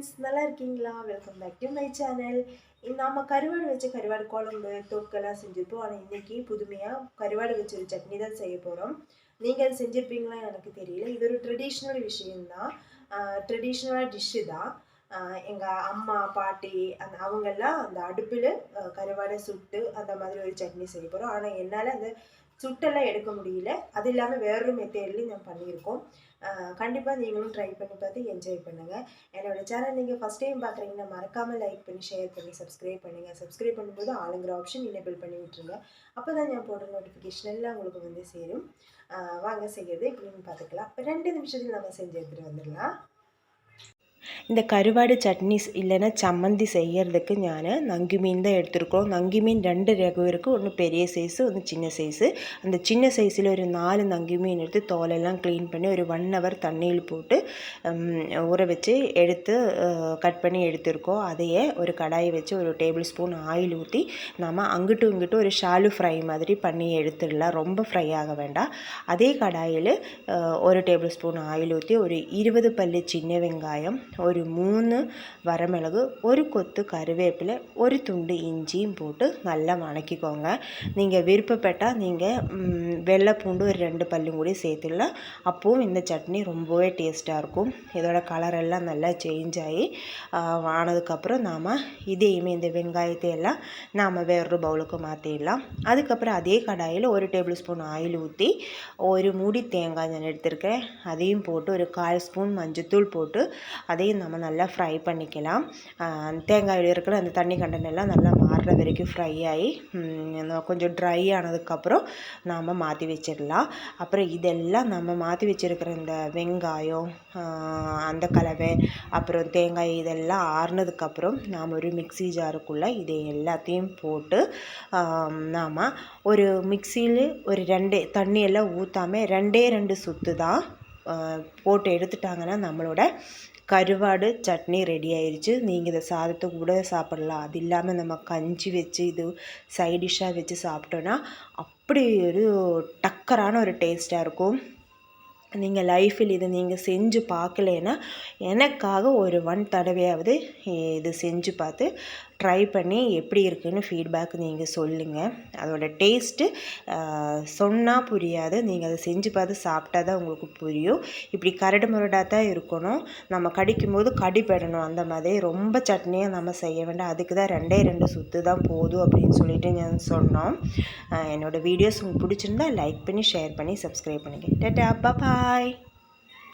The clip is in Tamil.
friends, நல்லா இருக்கீங்களா? Welcome back to my channel. நாம கருவாடு வச்சு கருவாடு குழம்பு தொக்கெல்லாம் செஞ்சுருப்போம். ஆனால் இன்னைக்கு புதுமையாக கருவாடு வச்சு ஒரு சட்னி தான் செய்ய போகிறோம். நீங்கள் அது செஞ்சுருப்பீங்களா எனக்கு தெரியல. இது ஒரு ட்ரெடிஷ்னல் விஷயம்தான், ட்ரெடிஷ்னலாக டிஷ்ஷு தான். எங்கள் அம்மா பாட்டி அவங்கெல்லாம் அந்த அடுப்பில் கருவாடை சுட்டு அந்த மாதிரி ஒரு சட்னி செய்ய போகிறோம். ஆனால் என்னால் அந்த சுட்டெல்லாம் எடுக்க முடியல. அது இல்லாமல் வேறொரு மெத்தேட்லையும் நான் பண்ணியிருக்கோம். கண்டிப்பாக நீங்களும் ட்ரை பண்ணி பார்த்து என்ஜாய் பண்ணுங்கள். என்னோடய சேனல் நீங்கள் ஃபஸ்ட் டைம் பார்க்குறீங்கன்னா மறக்காமல் லைக் பண்ணி ஷேர் பண்ணி சப்ஸ்கிரைப் பண்ணுங்கள். சப்ஸ்கிரைப் பண்ணும்போது ஆளுங்கிற ஆப்ஷன் எனேபிள் பண்ணி விட்டுருங்க. அப்போ தான் நான் போடுற நோட்டிஃபிகேஷன் எல்லாம் உங்களுக்கு வந்து சேரும். வாங்க செய்கிறது எப்படின்னு பார்த்துக்கலாம். 2 நிமிஷத்தில் நம்ம செஞ்சு எடுத்துகிட்டு வந்துடலாம். இந்த கருவாடு சட்னி இல்லைன்னா சம்மந்தி செய்கிறதுக்கு நான் நங்கி மீன் தான் எடுத்துருக்கோம். நங்கி மீன் 2 ரகம் இருக்குது. ஒன்று பெரிய சைஸு, ஒன்று சின்ன சைஸு. அந்த சின்ன சைஸில் ஒரு 4 நங்கி மீன் எடுத்து தோலெல்லாம் க்ளீன் பண்ணி ஒரு 1 ஹவர் தண்ணியில் போட்டு ஊற வச்சு எடுத்து கட் பண்ணி எடுத்துருக்கோம். அதையே ஒரு கடாயை வச்சு ஒரு டேபிள் ஸ்பூன் ஆயில் ஊற்றி நம்ம அங்கிட்டு இங்கிட்டு ஒரு ஷாலு ஃப்ரை மாதிரி பண்ணி எடுத்துடலாம். ரொம்ப ஃப்ரை ஆக வேண்டாம். அதே கடாயில் ஒரு டேபிள் ஸ்பூன் ஆயில் ஊற்றி ஒரு 20 பல்லு சின்ன வெங்காயம், ஒரு 3 வரமிளகு, ஒரு கொத்து கருவேப்பிலை, ஒரு துண்டு இஞ்சியும் போட்டு நல்லா வணக்கிக்கோங்க. நீங்கள் விருப்பப்பட்டால் நீங்கள் வெள்ளை பூண்டு ஒரு 2 பல்லும் கூட சேர்த்துடலாம். அப்போவும் இந்த சட்னி ரொம்பவே டேஸ்ட்டாக இருக்கும். இதோட கலரெல்லாம் நல்லா சேஞ்ச் ஆகி ஆனதுக்கப்புறம் நாம் இதையுமே இந்த வெங்காயத்தை எல்லாம் நாம் வேறொரு பவுலுக்கு மாற்றிடலாம். அதுக்கப்புறம் அதே கடாயில் ஒரு டேபிள் ஸ்பூன் ஆயில் ஊற்றி ஒரு மூடி தேங்காய் நான் எடுத்துருக்கேன். அதையும் போட்டு ஒரு 1/4 ஸ்பூன் மஞ்சத்தூள் போட்டு அதையும் நம்ம நல்லா ஃப்ரை பண்ணிக்கலாம். தேங்காயில் இருக்கிற அந்த தண்ணி கண்டனெல்லாம் நல்லா மாறுற வரைக்கும் ஃப்ரை ஆகி கொஞ்சம் ட்ரை ஆனதுக்கப்புறம் நாம் மாற்றி வச்சிடலாம். அப்புறம் இதெல்லாம் நம்ம மாற்றி வச்சுருக்கிற இந்த வெங்காயம், அந்த கலவை, அப்புறம் தேங்காய் இதெல்லாம் ஆறுனதுக்கப்புறம் நாம் ஒரு மிக்ஸி ஜாருக்குள்ளே இதை எல்லாத்தையும் போட்டு நாம் ஒரு மிக்சியில் ஒரு 2 தண்ணியெல்லாம் ஊற்றாமல் 2 சுற்று தான் போட்டு எடுத்துட்டாங்கன்னா நம்மளோட கருவாடு சட்னி ரெடி ஆயிடுச்சு. நீங்கள் இதை சாதத்துக்கு கூட சாப்பிடலாம். அது இல்லாமல் நம்ம கஞ்சி வச்சு இது சைட் டிஷ்ஷாக வச்சு சாப்பிட்டோன்னா அப்படி ஒரு டக்கரான ஒரு டேஸ்ட்டாக இருக்கும். நீங்கள் லைஃப்பில் இதை நீங்கள் செஞ்சு பார்க்கலன்னா எனக்காக ஒரு 1 தடவையாவது இது செஞ்சு பார்த்து ட்ரை பண்ணி எப்படி இருக்குதுன்னு ஃபீட்பேக் நீங்கள் சொல்லுங்கள். அதோட டேஸ்ட்டு சொன்னால் புரியாது. நீங்கள் அதை செஞ்சு பார்த்து சாப்பிட்டா தான் உங்களுக்கு புரியும். இப்படி கரடு முரடாக தான் இருக்கணும். நம்ம கடிக்கும்போது கடிப்படணும். அந்த மாதிரி ரொம்ப சட்னியாக நம்ம செய்ய வேண்டாம். அதுக்கு தான் 2 சுற்று தான் போதும் அப்படின்னு சொல்லிட்டு நான் சொன்னோம். என்னோடய வீடியோஸ் உங்களுக்கு பிடிச்சிருந்தா லைக் பண்ணி ஷேர் பண்ணி சப்ஸ்கிரைப் பண்ணுங்கள். டாடா, பாய்.